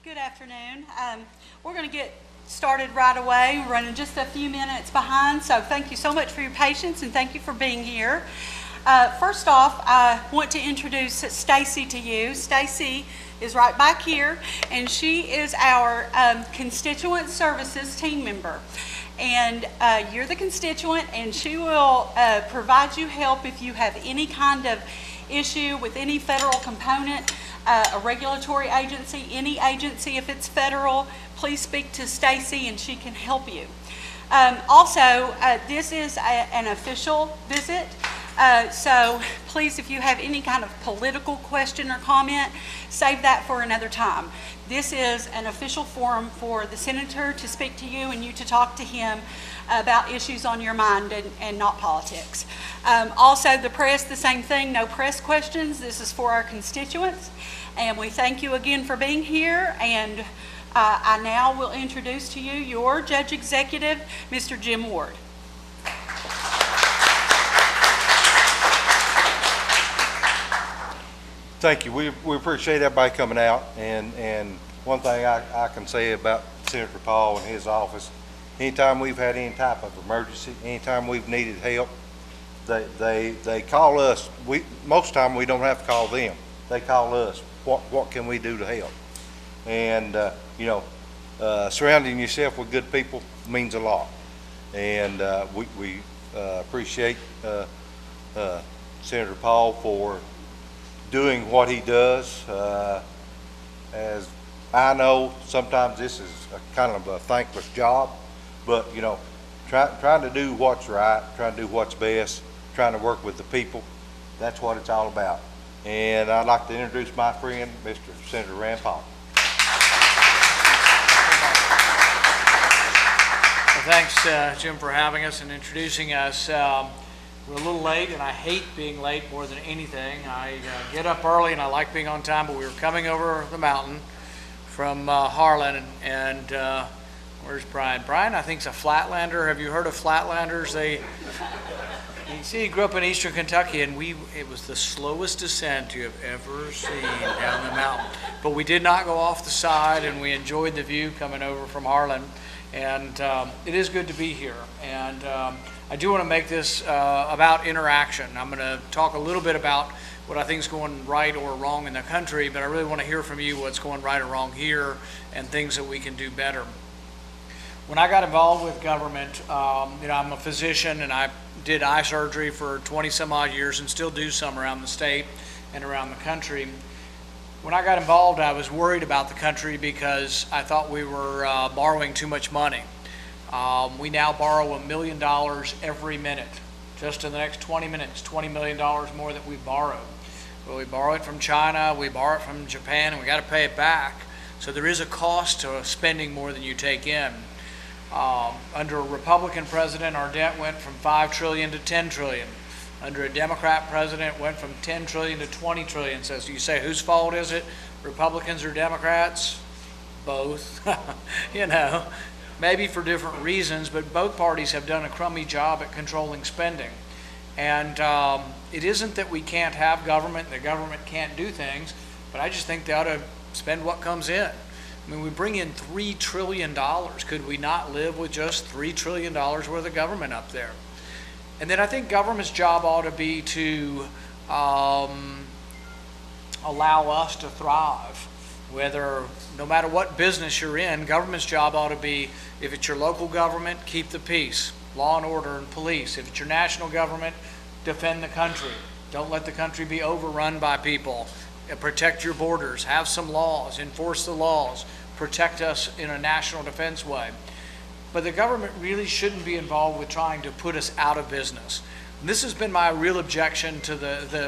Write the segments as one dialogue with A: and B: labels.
A: Good afternoon. We're going to get started right away. We're running just a few minutes behind, so thank you so much for your patience and thank you for being here. First off, I want to introduce Stacy to you. Stacy is right back here, and she is our constituent services team member. And you're the constituent, and she will provide you help if you have any kind of issue with any federal component, a regulatory agency, any agency if it's federal. Please speak to Stacy and she can help you. Also, this is an official visit. So please, if you have any kind of political question or comment, save that for another time. This is an official forum for the senator to speak to you and you to talk to him about issues on your mind and not politics. Also, the press, the same thing, no press questions. This is for our constituents. And we thank you again for being here. And I now will introduce to you your Judge Executive, Mr. Jim Ward.
B: Thank you. We appreciate everybody coming out. And one thing I can say about Senator Paul and his office, anytime we've had any type of emergency, anytime we've needed help, they call us. Most of the time we don't have to call them. They call us. What can we do to help? And surrounding yourself with good people means a lot. And we appreciate Senator Paul for doing what he does. As I know, sometimes this is a kind of a thankless job, but trying to do what's right, trying to do what's best, trying to work with the people, that's what it's all about. And I'd like to introduce my friend, Mr. Senator Rand Paul.
C: Well, thanks, Jim, for having us and introducing us. We're a little late, and I hate being late more than anything. I get up early, and I like being on time, but we were coming over the mountain from Harlan, and where's Brian? Brian, I think, is a Flatlander. Have you heard of Flatlanders? You see, he grew up in eastern Kentucky, and it was the slowest descent you have ever seen down the mountain. But we did not go off the side, and we enjoyed the view coming over from Harlan. And it is good to be here. And I do want to make this about interaction. I'm going to talk a little bit about what I think is going right or wrong in the country, but I really want to hear from you what's going right or wrong here and things that we can do better. When I got involved with government, I'm a physician and I did eye surgery for 20 some odd years and still do some around the state and around the country. When I got involved, I was worried about the country because I thought we were borrowing too much money. We now borrow $1 million every minute. Just in the next 20 minutes, $20 million more that we borrow. Well, we borrow it from China, we borrow it from Japan, and we got to pay it back. So there is a cost to spending more than you take in. Under a Republican president, our debt went from $5 trillion to $10 trillion. Under a Democrat president, it went from $10 trillion to $20 trillion. So you say, whose fault is it? Republicans or Democrats? Both. Maybe for different reasons, but both parties have done a crummy job at controlling spending. And it isn't that we can't have government, the government can't do things, but I just think they ought to spend what comes in. I mean, we bring in $3 trillion. Could we not live with just $3 trillion worth of government up there? And then I think government's job ought to be to allow us to thrive. No matter what business you're in, government's job ought to be, if it's your local government, keep the peace, law and order and police. If it's your national government, defend the country. Don't let the country be overrun by people. Protect your borders, have some laws, enforce the laws, protect us in a national defense way. But the government really shouldn't be involved with trying to put us out of business. And this has been my real objection to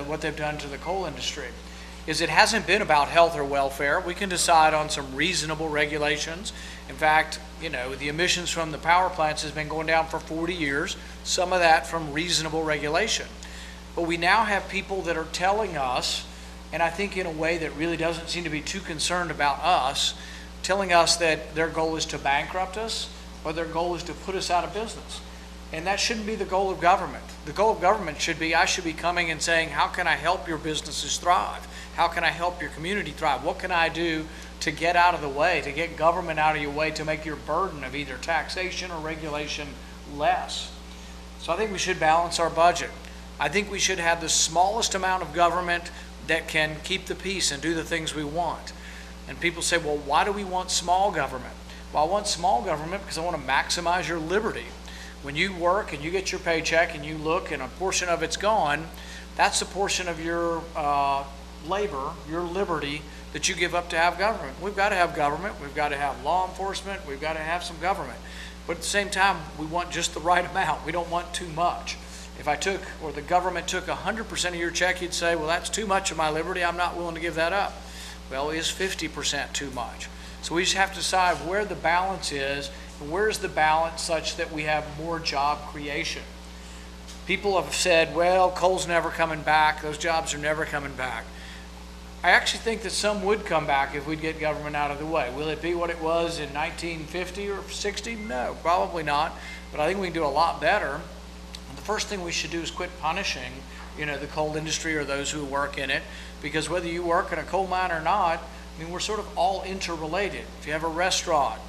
C: what they've done to the coal industry, is it hasn't been about health or welfare. We can decide on some reasonable regulations. In fact, the emissions from the power plants has been going down for 40 years, some of that from reasonable regulation. But we now have people that are telling us, and I think in a way that really doesn't seem to be too concerned about us, telling us that their goal is to bankrupt us or their goal is to put us out of business. And that shouldn't be the goal of government. The goal of government should be, I should be coming and saying, how can I help your businesses thrive? How can I help your community thrive? What can I do to get out of the way, to get government out of your way, to make your burden of either taxation or regulation less? So I think we should balance our budget. I think we should have the smallest amount of government that can keep the peace and do the things we want. And people say, well, why do we want small government? Well, I want small government because I want to maximize your liberty. When you work and you get your paycheck and you look and a portion of it's gone, that's the portion of your labor, your liberty, that you give up to have government. We've got to have government. We've got to have law enforcement. We've got to have some government. But at the same time, we want just the right amount. We don't want too much. If I took, or the government took 100% of your check, you'd say, well, that's too much of my liberty. I'm not willing to give that up. Well, is 50% too much? So we just have to decide where the balance is, and where's the balance such that we have more job creation. People have said, well, coal's never coming back. Those jobs are never coming back. I actually think that some would come back if we'd get government out of the way. Will it be what it was in 1950 or 60? No, probably not. But I think we can do a lot better. And the first thing we should do is quit punishing, the coal industry or those who work in it, because whether you work in a coal mine or not, we're sort of all interrelated. If you have a restaurant,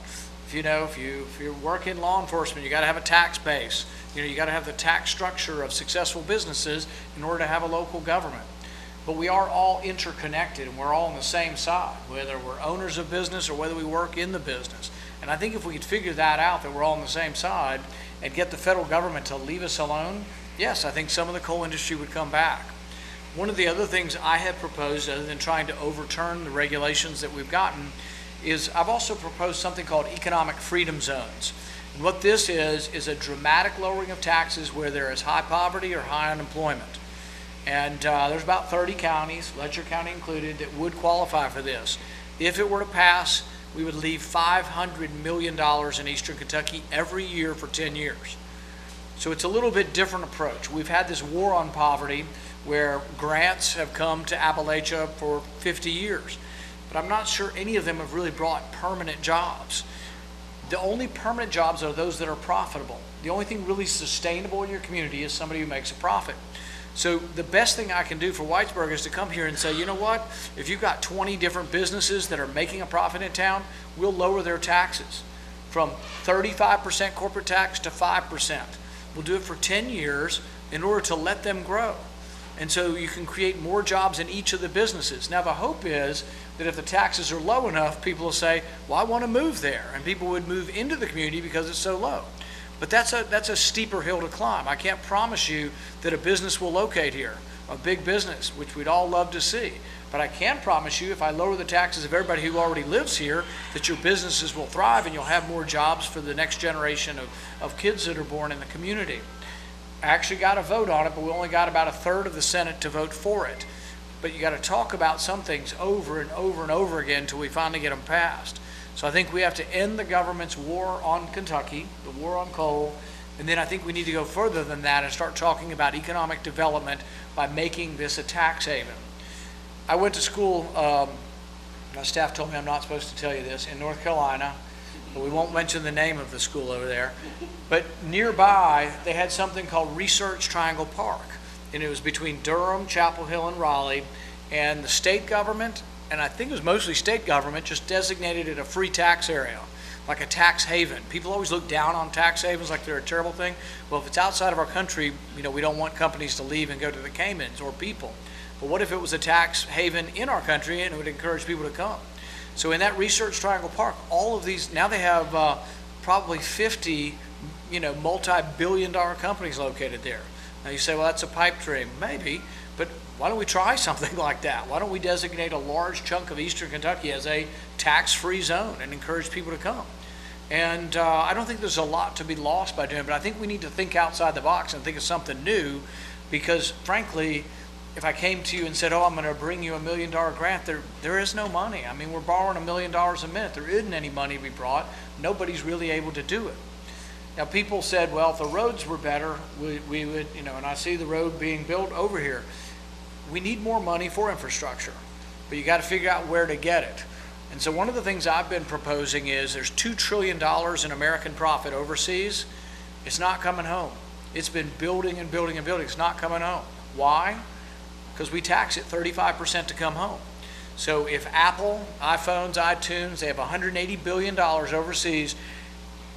C: if you work in law enforcement, you got to have a tax base. You got to have the tax structure of successful businesses in order to have a local government. But we are all interconnected, and we're all on the same side, whether we're owners of business or whether we work in the business. And I think if we could figure that out, that we're all on the same side, and get the federal government to leave us alone, yes, I think some of the coal industry would come back. One of the other things I have proposed, other than trying to overturn the regulations that we've gotten, is I've also proposed something called economic freedom zones. And what this is a dramatic lowering of taxes where there is high poverty or high unemployment. And there's about 30 counties, Letcher County included, that would qualify for this. If it were to pass, we would leave $500 million in Eastern Kentucky every year for 10 years. So it's a little bit different approach. We've had this war on poverty where grants have come to Appalachia for 50 years. But I'm not sure any of them have really brought permanent jobs. The only permanent jobs are those that are profitable. The only thing really sustainable in your community is somebody who makes a profit. So the best thing I can do for Whitesburg is to come here and say, you know what, if you've got 20 different businesses that are making a profit in town, we'll lower their taxes from 35% corporate tax to 5%. We'll do it for 10 years in order to let them grow. And so you can create more jobs in each of the businesses. Now the hope is that if the taxes are low enough, people will say, well, I want to move there. And people would move into the community because it's so low. But that's a steeper hill to climb. I can't promise you that a business will locate here, a big business, which we'd all love to see. But I can promise you, if I lower the taxes of everybody who already lives here, that your businesses will thrive and you'll have more jobs for the next generation of kids that are born in the community. I actually got a vote on it, but we only got about a third of the Senate to vote for it. But you got to talk about some things over and over and over again until we finally get them passed. So I think we have to end the government's war on Kentucky, the war on coal, and then I think we need to go further than that and start talking about economic development by making this a tax haven. I went to school, my staff told me I'm not supposed to tell you this, in North Carolina, but we won't mention the name of the school over there. But nearby, they had something called Research Triangle Park, and it was between Durham, Chapel Hill, and Raleigh, and the state government, and I think it was mostly state government, just designated it a free tax area, like a tax haven. People always look down on tax havens like they're a terrible thing. Well, if it's outside of our country, we don't want companies to leave and go to the Caymans or people. But what if it was a tax haven in our country and it would encourage people to come? So in that Research Triangle Park, all of these, now they have probably 50, multi-billion-dollar companies located there. Now you say, well, that's a pipe dream. Maybe, but why don't we try something like that? Why don't we designate a large chunk of Eastern Kentucky as a tax-free zone and encourage people to come? And I don't think there's a lot to be lost by doing it, but I think we need to think outside the box and think of something new, because frankly, if I came to you and said, oh, I'm going to bring you $1 million grant, there is no money. We're borrowing $1 million a minute. There isn't any money to be brought. Nobody's really able to do it. Now, people said, well, if the roads were better, we would, and I see the road being built over here. We need more money for infrastructure, but you got to figure out where to get it. And so one of the things I've been proposing is there's $2 trillion in American profit overseas. It's not coming home. It's been building and building and building. It's not coming home. Why? Because we tax it 35% to come home. So if Apple, iPhones, iTunes, they have $180 billion overseas,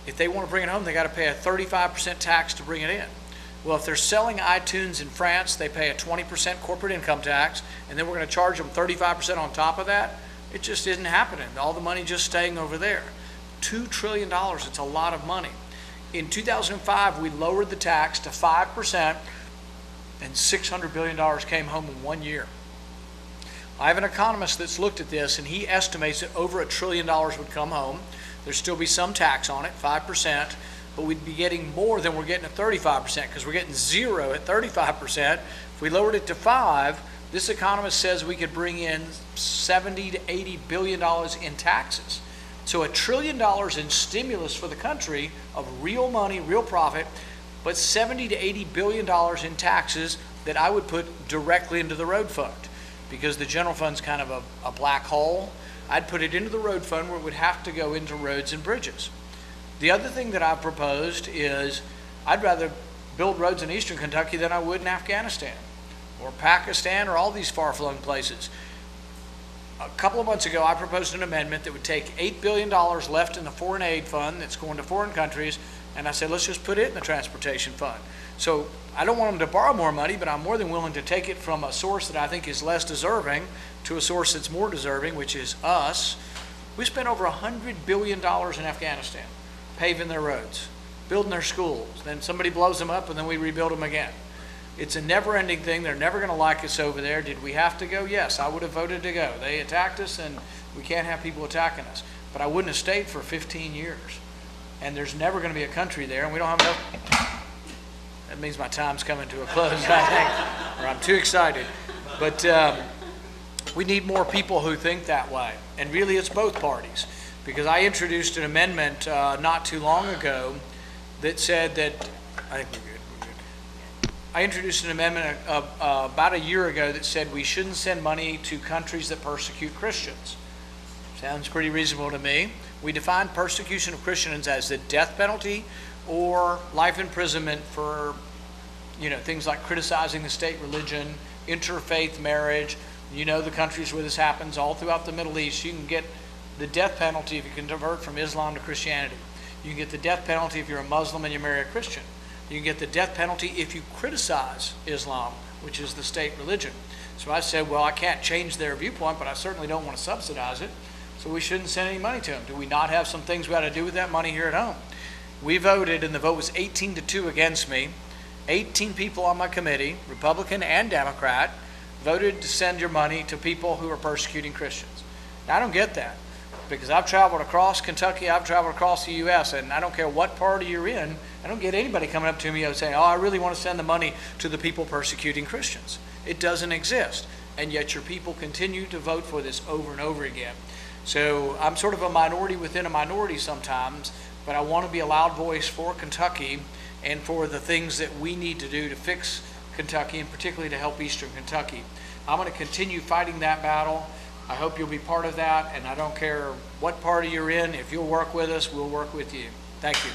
C: if they want to bring it home, they got to pay a 35% tax to bring it in. Well, if they're selling iTunes in France, they pay a 20% corporate income tax, and then we're going to charge them 35% on top of that. It just isn't happening. All the money just staying over there. $2 trillion, it's a lot of money. In 2005, we lowered the tax to 5%, and $600 billion came home in 1 year. I have an economist that's looked at this, and he estimates that over $1 trillion would come home. There'd still be some tax on it, 5%, but we'd be getting more than we're getting at 35%, because we're getting zero at 35%. If we lowered it to 5%, this economist says we could bring in $70 to $80 billion in taxes. So $1 trillion in stimulus for the country of real money, real profit, but $70 to $80 billion in taxes that I would put directly into the road fund, because the general fund's kind of a black hole. I'd put it into the road fund where it would have to go into roads and bridges. The other thing that I've proposed is I'd rather build roads in eastern Kentucky than I would in Afghanistan or Pakistan or all these far-flung places. A couple of months ago, I proposed an amendment that would take $8 billion left in the foreign aid fund that's going to foreign countries, and I said, let's just put it in the transportation fund. So I don't want them to borrow more money, but I'm more than willing to take it from a source that I think is less deserving to a source that's more deserving, which is us. We spent over $100 billion in Afghanistan paving their roads, building their schools. Then somebody blows them up, and then we rebuild them again. It's a never-ending thing. They're never going to like us over there. Did we have to go? Yes, I would have voted to go. They attacked us, and we can't have people attacking us. But I wouldn't have stayed for 15 years. And there's never going to be a country there, and we don't have enough. That means my time's coming to a close, I think, or I'm too excited. But we need more people who think that way. And really, it's both parties. Because I introduced an amendment not too long ago that said that, I think we're good. I introduced an amendment about a year ago that said we shouldn't send money to countries that persecute Christians. Sounds pretty reasonable to me. We define persecution of Christians as the death penalty or life imprisonment for, things like criticizing the state religion, interfaith marriage. You know the countries where this happens all throughout the Middle East. You can get the death penalty if you can convert from Islam to Christianity. You can get the death penalty if you're a Muslim and you marry a Christian. You can get the death penalty if you criticize Islam, which is the state religion. So I said, well, I can't change their viewpoint, but I certainly don't want to subsidize it. So we shouldn't send any money to them. Do we not have some things we ought to do with that money here at home? We voted, and the vote was 18-2 against me. 18 people on my committee, Republican and Democrat, voted to send your money to people who are persecuting Christians. Now, I don't get that, because I've traveled across Kentucky, I've traveled across the U.S., and I don't care what party you're in, I don't get anybody coming up to me and saying, oh, I really want to send the money to the people persecuting Christians. It doesn't exist, and yet your people continue to vote for this over and over again. So I'm sort of a minority within a minority sometimes, but I want to be a loud voice for Kentucky and for the things that we need to do to fix Kentucky, and particularly to help Eastern Kentucky. I'm going to continue fighting that battle. I hope you'll be part of that, and I don't care what party you're in. If you'll work with us, we'll work with you. Thank you.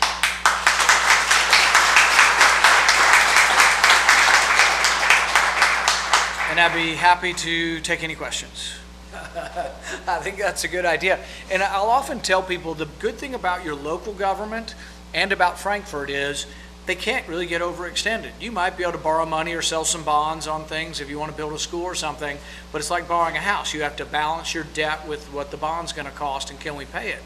C: And I'd be happy to take any questions. I think that's a good idea. And I'll often tell people the good thing about your local government and about Frankfort is they can't really get overextended. You might be able to borrow money or sell some bonds on things if you want to build a school or something, but it's like borrowing a house. You have to balance your debt with what the bond's going to cost and can we pay it.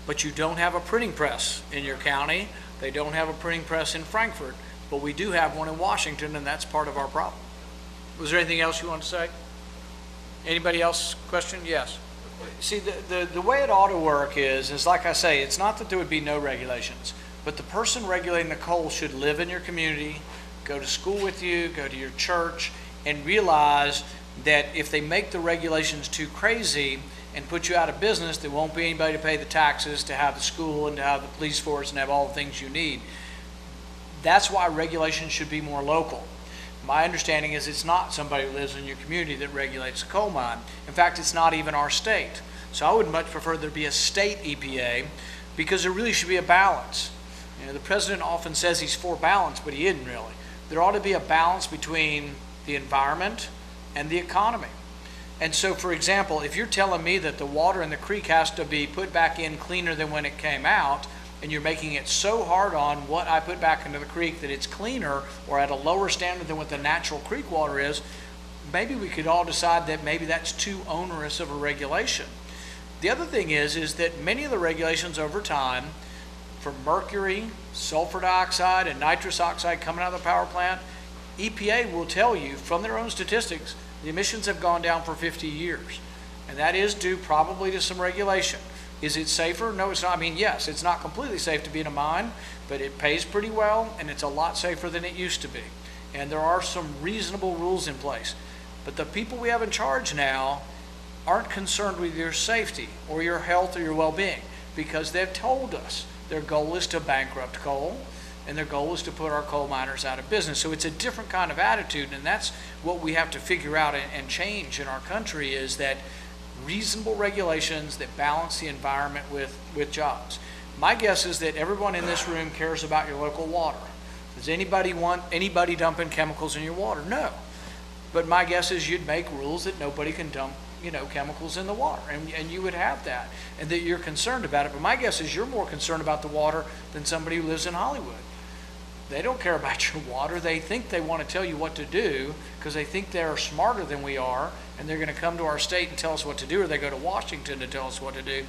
C: But you don't have a printing press in your county. They don't have a printing press in Frankfort, but we do have one in Washington, and that's part of our problem. Was there anything else you want to say? Anybody else question? Yes. See, the way it ought to work is like I say, it's not that there would be no regulations, but the person regulating the coal should live in your community, go to school with you, go to your church, and realize that if they make the regulations too crazy and put you out of business, there won't be anybody to pay the taxes, to have the school, and to have the police force, and have all the things you need. That's why regulations should be more local. My understanding is it's not somebody who lives in your community that regulates a coal mine. In fact, it's not even our state. So I would much prefer there be a state EPA, because there really should be a balance. You know, the president often says he's for balance, but he isn't really. There ought to be a balance between the environment and the economy. And so, for example, if you're telling me that the water in the creek has to be put back in cleaner than when it came out, and you're making it so hard on what I put back into the creek that it's cleaner or at a lower standard than what the natural creek water is, maybe we could all decide that maybe that's too onerous of a regulation. The other thing is that many of the regulations over time, for mercury, sulfur dioxide, and nitrous oxide coming out of the power plant, EPA will tell you from their own statistics, the emissions have gone down for 50 years. And that is due probably to some regulation. Is it safer? No, it's not. I mean, yes, it's not completely safe to be in a mine, but it pays pretty well, and it's a lot safer than it used to be. And there are some reasonable rules in place. But the people we have in charge now aren't concerned with your safety or your health or your well-being, because they've told us their goal is to bankrupt coal, and their goal is to put our coal miners out of business. So it's a different kind of attitude, and that's what we have to figure out and change in our country, is that reasonable regulations that balance the environment with jobs. My guess is that everyone in this room cares about your local water. Does anybody want anybody dumping chemicals in your water? No. But my guess is you'd make rules that nobody can dump, you know, chemicals in the water, and you would have that, and that you're concerned about it. But my guess is you're more concerned about the water than somebody who lives in Hollywood. They don't care about your water. They think they want to tell you what to do because they think they're smarter than we are, and they're going to come to our state and tell us what to do, or they go to Washington to tell us what to do.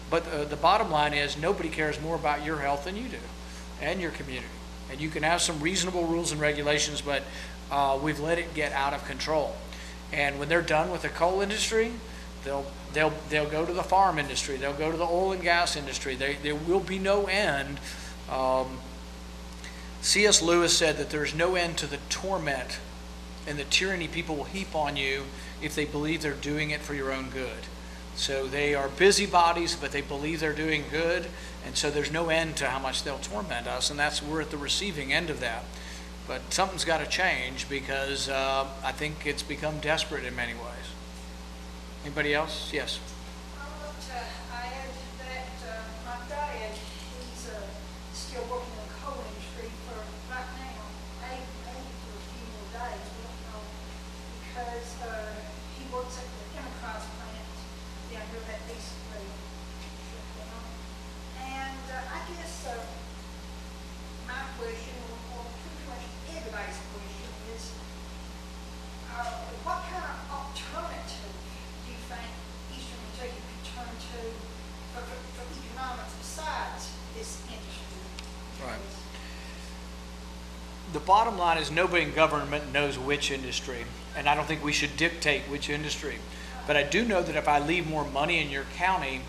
C: But the bottom line is nobody cares more about your health than you do and your community. And you can have some reasonable rules and regulations, but we've let it get out of control. And when they're done with the coal industry, they'll go to the farm industry. They'll go to the oil and gas industry. There will be no end. C.S. Lewis said that there's no end to the torment and the tyranny people will heap on you if they believe they're doing it for your own good. So they are busybodies, but they believe they're doing good, and so there's no end to how much they'll torment us, and we're at the receiving end of that. But something's got to change, because I think it's become desperate in many ways. Anybody else? Yes.
D: I want to add that my dad, he's still working in the coal industry for right now, maybe for a few more days, we don't know, because he works at the enterprise plant down here that basically shut down. And I guess my question, or pretty much everybody's question, is what kind of alternative do you think Eastern Kentucky could turn to for economics besides this industry?
C: Right. The bottom line is nobody in government knows which industry, and I don't think we should dictate which industry. But I do know that if I leave more money in your county,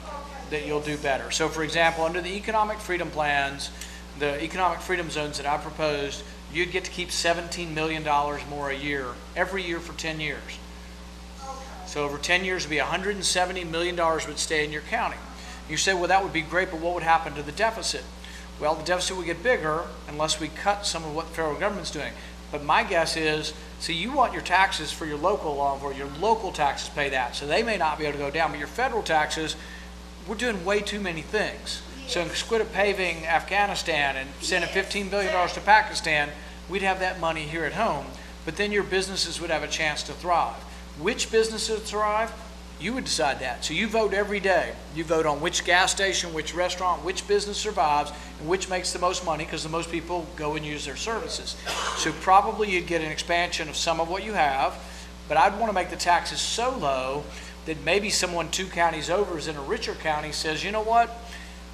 C: that you'll do better. So for example, under the economic freedom plans, the economic freedom zones that I proposed, you'd get to keep $17 million more a year, every year for 10 years. So over 10 years, it'd be $170 million would stay in your county. You say, well, that would be great, but what would happen to the deficit? Well, the deficit would get bigger unless we cut some of what the federal government's doing. But my guess is, see, you want your taxes for your local law enforcement, your local taxes pay that, so they may not be able to go down, but your federal taxes, we're doing way too many things. So instead of paving Afghanistan and sending $15 billion to Pakistan, we'd have that money here at home, but then your businesses would have a chance to thrive. Which businesses thrive? You would decide that. So you vote every day. You vote on which gas station, which restaurant, which business survives, and which makes the most money, because the most people go and use their services. So probably you'd get an expansion of some of what you have, but I'd want to make the taxes so low that maybe someone 2 counties over is in a richer county says, you know what,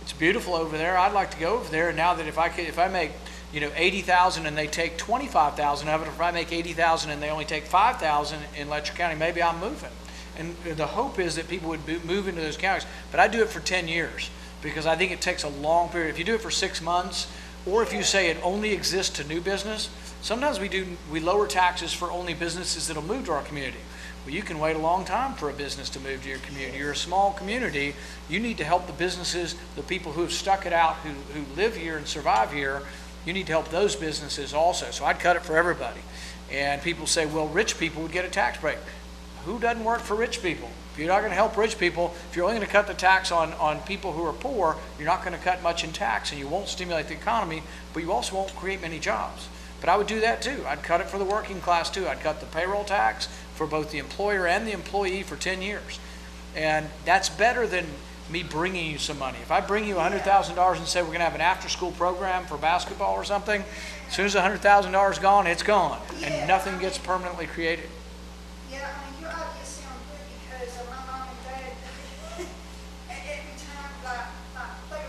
C: it's beautiful over there, I'd like to go over there, and now that if I make $80,000 and they take $25,000 of it, if I make $80,000 and they only take $5,000 in Letcher County, maybe I'm moving. And the hope is that people would move into those counties. But I do it for 10 years because I think it takes a long period. If you do it for 6 months, or if you say it only exists to new business, sometimes we lower taxes for only businesses that'll move to our community. Well, you can wait a long time for a business to move to your community. You're a small community. You need to help the businesses, the people who have stuck it out, who live here and survive here. You need to help those businesses also. So I'd cut it for everybody. And people say, well, rich people would get a tax break. who doesn't work for rich people? If you're not going to help rich people, if you're only going to cut the tax on people who are poor, you're not going to cut much in tax, and you won't stimulate the economy, but you also won't create many jobs. But I would do that too. I'd cut it for the working class too. I'd cut the payroll tax for both the employer and the employee for 10 years. And that's better than me bringing you some money. If I bring you $100,000 and say we're going to have an after-school program for basketball or something, as soon as $100,000 is gone, it's gone, and nothing gets permanently created.
D: Yeah, I mean, your idea sounds good because my mom and dad, every time, they were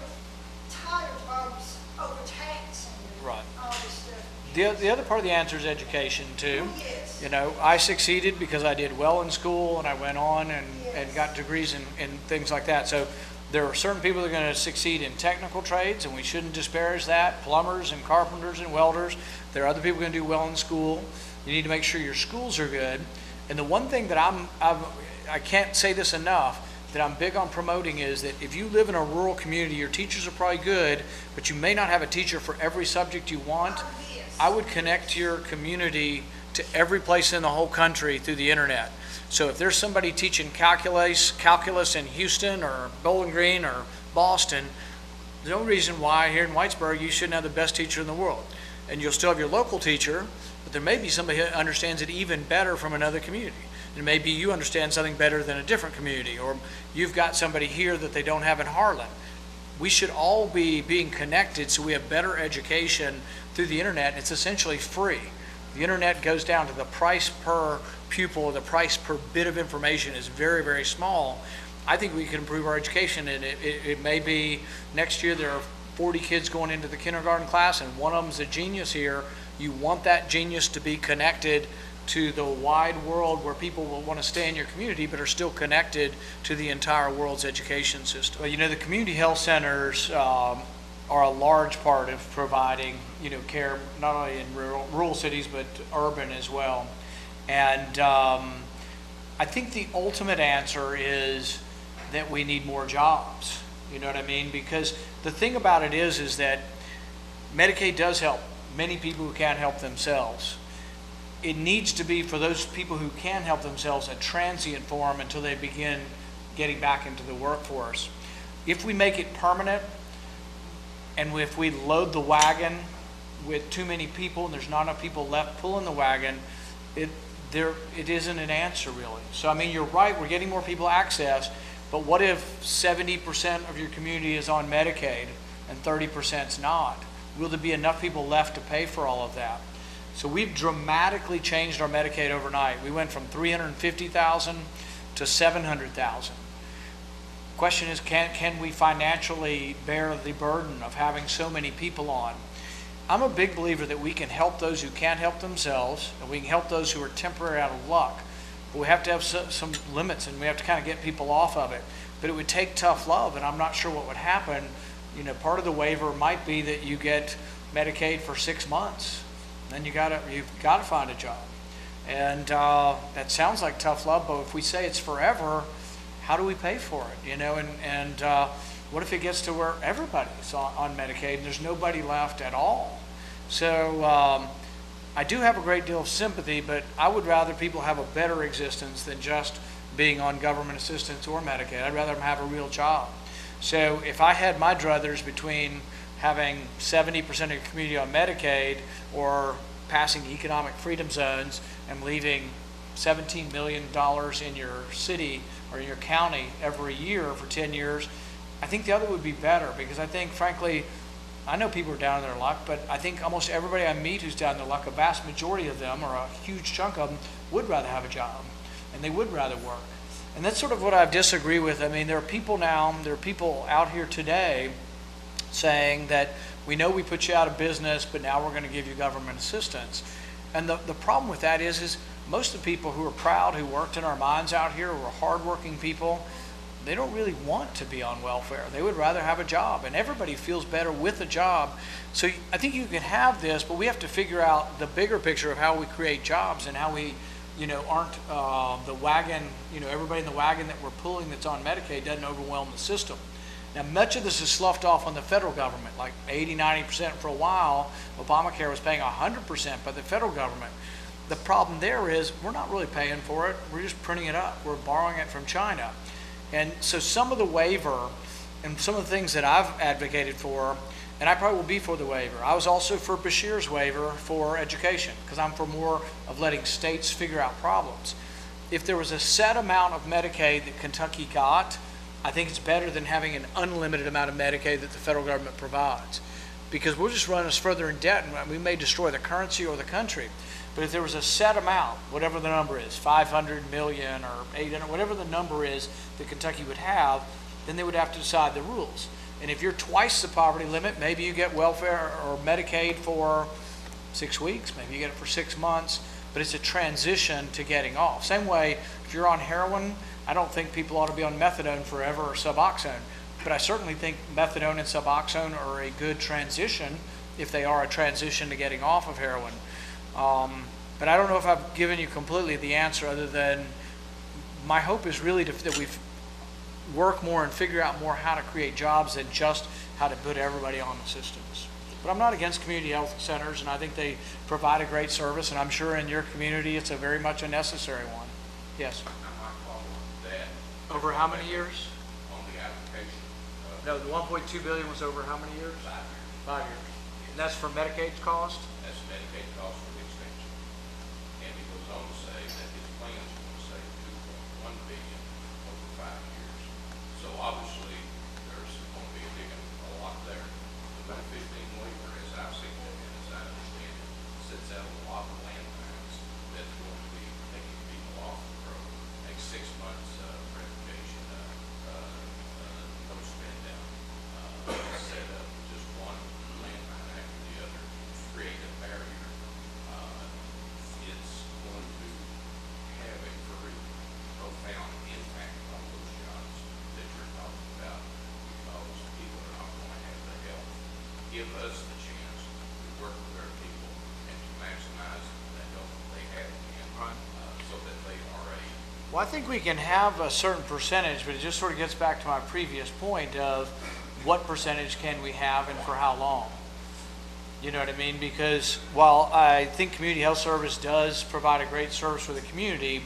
D: tired of always overtaxing and
C: Right.
D: all this stuff.
C: The other part of the answer is education too.
D: Oh, yes.
C: You know, I succeeded because I did well in school, and I went on and
D: Yes.
C: got degrees in things like that. So there are certain people that are going to succeed in technical trades, and we shouldn't disparage that, plumbers and carpenters and welders. There are other people going to do well in school. You need to make sure your schools are good. And the one thing that I can't say this enough, that I'm big on promoting is that if you live in a rural community, your teachers are probably good, but you may not have a teacher for every subject you want.
D: Oh, yes.
C: I would connect your community to every place in the whole country through the internet. So if there's somebody teaching calculus in Houston or Bowling Green or Boston, there's no reason why here in Whitesburg you shouldn't have the best teacher in the world. And you'll still have your local teacher, but there may be somebody who understands it even better from another community. And maybe you understand something better than a different community, or you've got somebody here that they don't have in Harlan. We should all be being connected so we have better education through the internet. It's essentially free. The internet goes down to the price per pupil, or the price per bit of information is very, very small. I think we can improve our education, and it may be next year there are 40 kids going into the kindergarten class, and one of them's a genius here. You want that genius to be connected to the wide world where people will want to stay in your community but are still connected to the entire world's education system. Well, you know, the community health centers are a large part of providing, you know, care not only in rural cities but urban as well. And I think the ultimate answer is that we need more jobs. You know what I mean? Because the thing about it is that Medicaid does help many people who can't help themselves. It needs to be, for those people who can help themselves, a transient form until they begin getting back into the workforce. If we make it permanent, and if we load the wagon with too many people and there's not enough people left pulling the wagon, it isn't an answer really. So I mean, you're right, we're getting more people access, but what if 70% of your community is on Medicaid and 30% is not? Will there be enough people left to pay for all of that? So we've dramatically changed our Medicaid overnight. We went from 350,000 to 700,000. Question is, can we financially bear the burden of having so many people on? I'm a big believer that we can help those who can't help themselves, and we can help those who are temporary out of luck. But we have to have some limits, and we have to kind of get people off of it. But it would take tough love, and I'm not sure what would happen. You know, part of the waiver might be that you get Medicaid for 6 months. Then you've got to find a job. And that sounds like tough love, but if we say it's forever, how do we pay for it? You know, and what if it gets to where everybody's on Medicaid and there's nobody left at all? So I do have a great deal of sympathy, but I would rather people have a better existence than just being on government assistance or Medicaid. I'd rather them have a real job. So if I had my druthers between having 70% of your community on Medicaid or passing economic freedom zones and leaving $17 million in your city or your county every year for 10 years, I think the other would be better, because I think, frankly, I know people are down in their luck, but I think almost everybody I meet who's down in their luck, a vast majority of them, or a huge chunk of them, would rather have a job, and they would rather work. And that's sort of what I disagree with. I mean, there are people out here today saying that we know we put you out of business, but now we're going to give you government assistance. And the problem with that is most of the people who are proud, who worked in our mines out here, who are hardworking people, they don't really want to be on welfare. They would rather have a job, and everybody feels better with a job. So I think you can have this, but we have to figure out the bigger picture of how we create jobs and how we, you know, aren't the wagon, you know, everybody in the wagon that we're pulling that's on Medicaid doesn't overwhelm the system. Now, much of this is sloughed off on the federal government, like 80, 90% for a while. Obamacare was paying 100% by the federal government. The problem there is we're not really paying for it. We're just printing it up. We're borrowing it from China. And so some of the waiver and some of the things that I've advocated for, and I probably will be for the waiver. I was also for Bashir's waiver for education because I'm for more of letting states figure out problems. If there was a set amount of Medicaid that Kentucky got, I think it's better than having an unlimited amount of Medicaid that the federal government provides, because we'll just run us further in debt and we may destroy the currency or the country. But if there was a set amount, whatever the number is, 500 million or 800, whatever the number is that Kentucky would have, then they would have to decide the rules. And if you're twice the poverty limit, maybe you get welfare or Medicaid for 6 weeks, maybe you get it for 6 months, but it's a transition to getting off. Same way, if you're on heroin, I don't think people ought to be on methadone forever or Suboxone, but I certainly think methadone and Suboxone are a good transition if they are a transition to getting off of heroin. But I don't know if I've given you completely the answer, other than my hope is really that we work more and figure out more how to create jobs than just how to put everybody on the systems. But I'm not against community health centers, and I think they provide a great service, and I'm sure in your community it's a very much a necessary one. Yes?
E: I might follow that
C: Over how many years?
E: on the application.
C: No, the 1.2 billion was over how many years?
E: 5 years.
C: 5 years. And that's for Medicaid's cost?
E: That's Medicaid cost for the extension. And it goes on to say that his plan is going to save $2.1 billion over 5 years. So obviously, there's going to be a lot there. The 115 waiver, as I've seen it and as I understand it, sets out a lot of landmines that's going to be taking people off the road. Takes 6 months verification, no spend down, set up just one landmine after the other, create a barrier. It's going to have a very profound impact on those jobs that you're talking about, because people are not going to have the help. Give us the chance to work with our people and to maximize the help they have so that they are a
C: Well, I think we can have a certain percentage, but it just sort of gets back to my previous point of what percentage can we have and for how long? You know what I mean? Because while I think community health service does provide a great service for the community,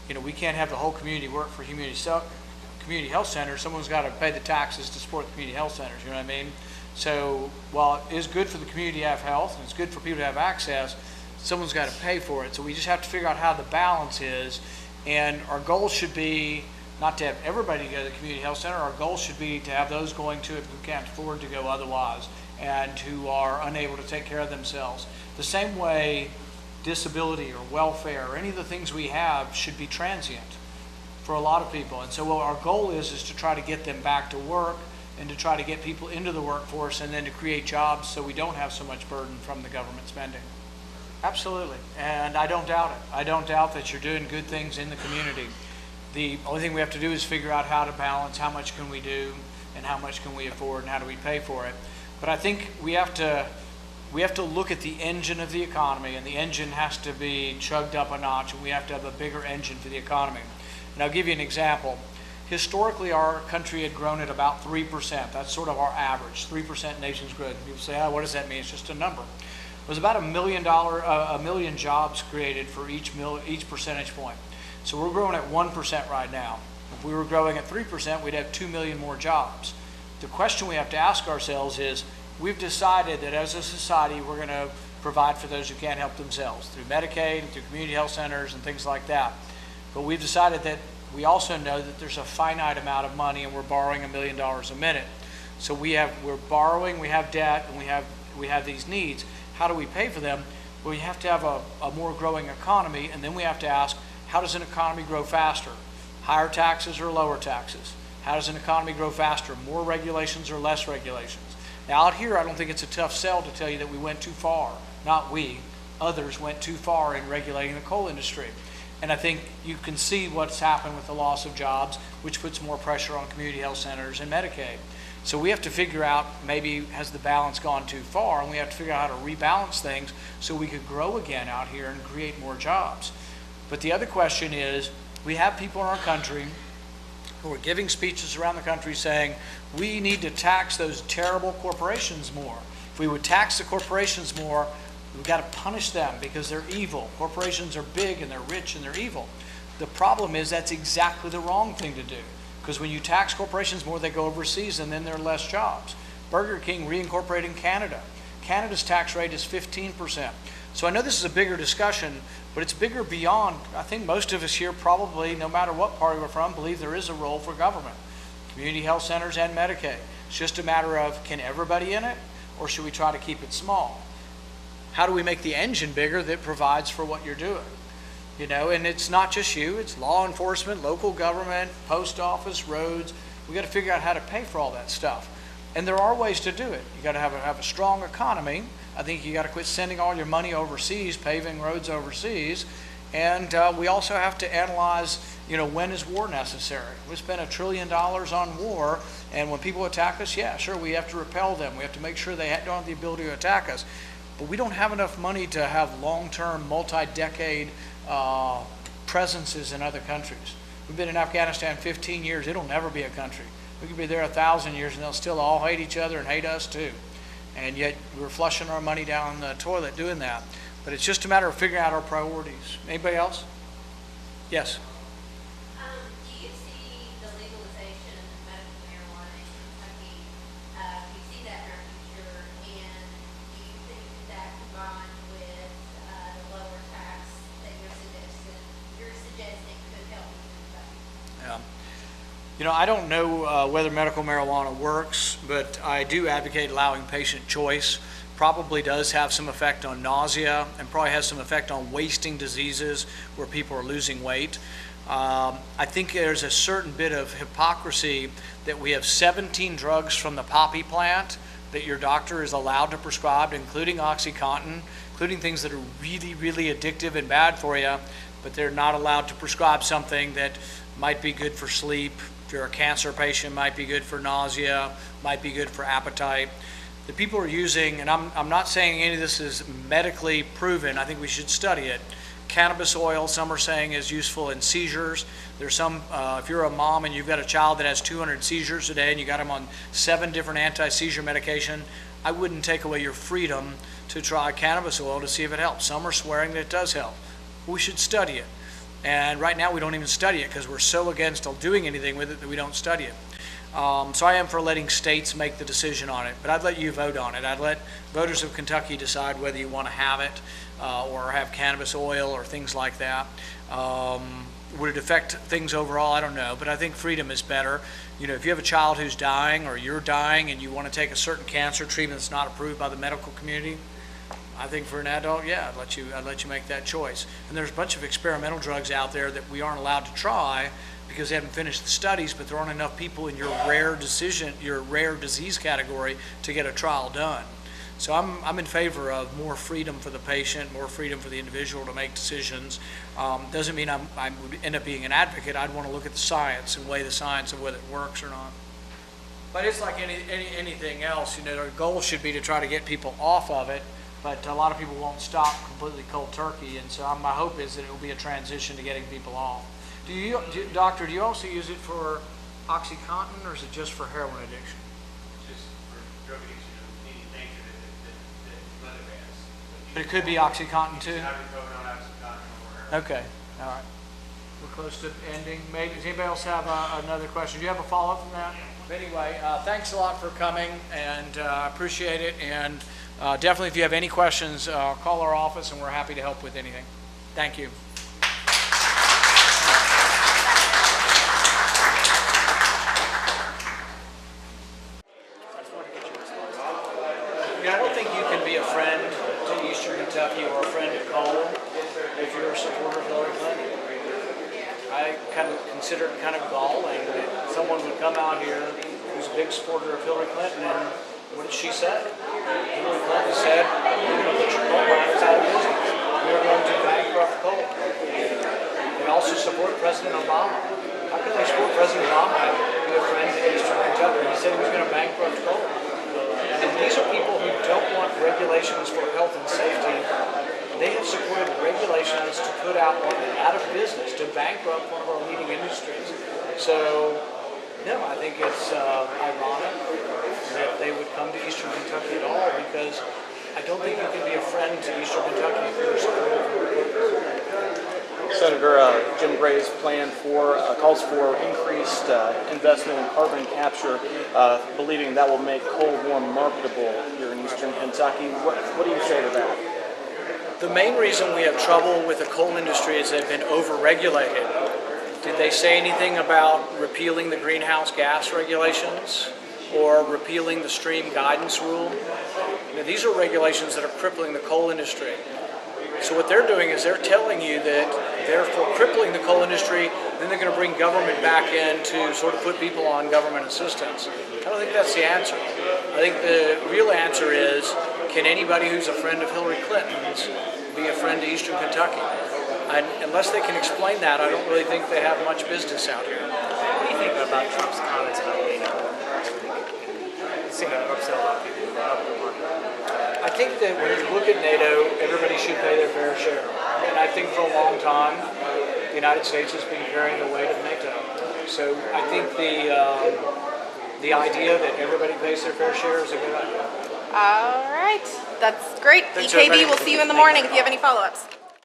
C: you know, we can't have the whole community work for community health centers. Someone's got to pay the taxes to support the community health centers, you know what I mean? So while it is good for the community to have health and it's good for people to have access, someone's got to pay for it. So we just have to figure out how the balance is. And our goal should be not to have everybody go to the community health center. Our goal should be to have those going to it who can't afford to go otherwise and who are unable to take care of themselves. The same way disability or welfare or any of the things we have should be transient for a lot of people. And so what our goal is to try to get them back to work and to try to get people into the workforce and then to create jobs so we don't have so much burden from the government spending. Absolutely, and I don't doubt it. I don't doubt that you're doing good things in the community. The only thing we have to do is figure out how to balance how much can we do and how much can we afford and how do we pay for it. But I think we have to look at the engine of the economy, and the engine has to be chugged up a notch, and we have to have a bigger engine for the economy. And I'll give you an example. Historically, our country had grown at about 3%. That's sort of our average, 3% nation's growth. People say, oh, what does that mean? It's just a number. It was about a million jobs created for each percentage point. So we're growing at 1% right now. If we were growing at 3%, we'd have 2 million more jobs. The question we have to ask ourselves is, we've decided that as a society, we're going to provide for those who can't help themselves through Medicaid, through community health centers and things like that. But we've decided that we also know that there's a finite amount of money and we're borrowing $1 million a minute. So we're borrowing, we have debt, and we have these needs. How do we pay for them? Well, you have to have a more growing economy, and then we have to ask, how does an economy grow faster? Higher taxes or lower taxes? How does an economy grow faster? More regulations or less regulations? Now out here, I don't think it's a tough sell to tell you that we went too far. Not we, others went too far in regulating the coal industry. And I think you can see what's happened with the loss of jobs, which puts more pressure on community health centers and Medicaid. So we have to figure out, maybe has the balance gone too far, and we have to figure out how to rebalance things so we could grow again out here and create more jobs. But the other question is, we have people in our country who are giving speeches around the country saying, we need to tax those terrible corporations more. If we would tax the corporations more, We've got to punish them because they're evil. Corporations are big and they're rich and they're evil. The problem is that's exactly the wrong thing to do, because when you tax corporations more, they go overseas and then there are less jobs. Burger King reincorporated in Canada. Canada's tax rate is 15%. So I know this is a bigger discussion, but it's bigger beyond. I think most of us here probably, no matter what party we're from, believe there is a role for government, community health centers and Medicaid. It's just a matter of, can everybody in it, or should we try to keep it small? How do we make the engine bigger that provides for what you're doing? You know, and it's not just you, it's law enforcement, local government, post office, roads. We got to figure out how to pay for all that stuff. And there are ways to do it. You got to have a strong economy. I think you got to quit sending all your money overseas, paving roads overseas. And we also have to analyze, you know, when is war necessary? We spend $1 trillion on war, and when people attack us, yeah, sure, we have to repel them. We have to make sure they don't have the ability to attack us. But we don't have enough money to have long-term, multi-decade presences in other countries. We've been in Afghanistan 15 years. It'll never be a country. We could be there 1,000 years and they'll still all hate each other and hate us too. And yet we're flushing our money down the toilet doing that. But it's just a matter of figuring out our priorities. Anybody else? Yes.
F: Do you see the legalization of medical marijuana in Kentucky? Do you see that in our future? And do you think that combined with the lower tax that you're suggesting could help in Kentucky?
C: Yeah. You know, I don't know whether medical marijuana works, but I do advocate allowing patient choice. Probably does have some effect on nausea and probably has some effect on wasting diseases where people are losing weight. I think there's a certain bit of hypocrisy that we have 17 drugs from the poppy plant that your doctor is allowed to prescribe, including OxyContin, including things that are really, really addictive and bad for you, but they're not allowed to prescribe something that might be good for sleep. If you're a cancer patient, might be good for nausea, might be good for appetite. The people are using, and I'm not saying any of this is medically proven, I think we should study it. Cannabis oil, some are saying is useful in seizures. There's some, if you're a mom and you've got a child that has 200 seizures a day and you got them on 7 different anti-seizure medication, I wouldn't take away your freedom to try cannabis oil to see if it helps. Some are swearing that it does help. We should study it. And right now we don't even study it because we're so against doing anything with it that we don't study it. So I am for letting states make the decision on it, but I'd let you vote on it. I'd let voters of Kentucky decide whether you want to have it or have cannabis oil or things like that. Would it affect things overall? I don't know, but I think freedom is better. You know, if you have a child who's dying or you're dying and you want to take a certain cancer treatment that's not approved by the medical community, I think for an adult, yeah, I'd let you make that choice. And there's a bunch of experimental drugs out there that we aren't allowed to try because they haven't finished the studies, but there aren't enough people in your rare disease category to get a trial done. So I'm in favor of more freedom for the patient, more freedom for the individual to make decisions. Doesn't mean I would end up being an advocate. I'd want to look at the science and weigh the science of whether it works or not. But it's like anything else, you know, our goal should be to try to get people off of it. But a lot of people won't stop completely cold turkey, and so my hope is that it will be a transition to getting people off. Doctor, do you also use it for OxyContin, or is it just for heroin addiction?
E: Just for drug addiction of any nature that leather has.
C: But it could be OxyContin too?
E: Hydrocodone, OxyContin, or heroin.
C: Okay, all right. We're close to ending. Maybe, does anybody else have another question? Do you have a follow-up from that? Anyway, thanks a lot for coming, and I appreciate it. And definitely, if you have any questions, call our office, and we're happy to help with anything. Thank you. I don't think you can be a friend to Eastern Kentucky or a friend at Cole if you're a supporter of Hillary Clinton. I kind of consider it kind of galling that someone would come out here who's a big supporter of Hillary Clinton, and what did she say? Hillary Clinton said, "We're going to put your coal miners out of business. We are going to bankrupt coal." They also support President Obama. How can they support President Obama and be a friend to Eastern Kentucky? He said he was going to bankrupt coal. And these are people who don't want regulations for health and safety. They have supported regulations to put out of business, to bankrupt one of our leading industries. So, no, I think it's ironic that they would come to Eastern Kentucky at all, because I don't think you can be a friend to Eastern Kentucky if you're supportive of
G: Senator Jim Gray's plan calls for increased investment in carbon capture, believing that will make coal more marketable here in Eastern Kentucky. What do you say to that?
C: The main reason we have trouble with the coal industry is they've been over-regulated. Did they say anything about repealing the greenhouse gas regulations or repealing the stream guidance rule? These are regulations that are crippling the coal industry. So what they're doing is they're telling you that therefore crippling the coal industry, then they're going to bring government back in to sort of put people on government assistance. I don't think that's the answer. I think the real answer is, can anybody who's a friend of Hillary Clinton's be a friend to Eastern Kentucky? And unless they can explain that, I don't really think they have much business out here.
H: What do you think about Trump's comments about NATO? It seemed to upset a lot of people.
C: I think that when you look at NATO, everybody should pay their fair share. And I think for a long time, the United States has been carrying the weight of NATO. So I think the idea that everybody pays their fair share is a good idea.
I: All right. That's great.
C: Thanks,
I: EKB,
C: everybody.
I: we'll see you in the morning if you have any follow-ups.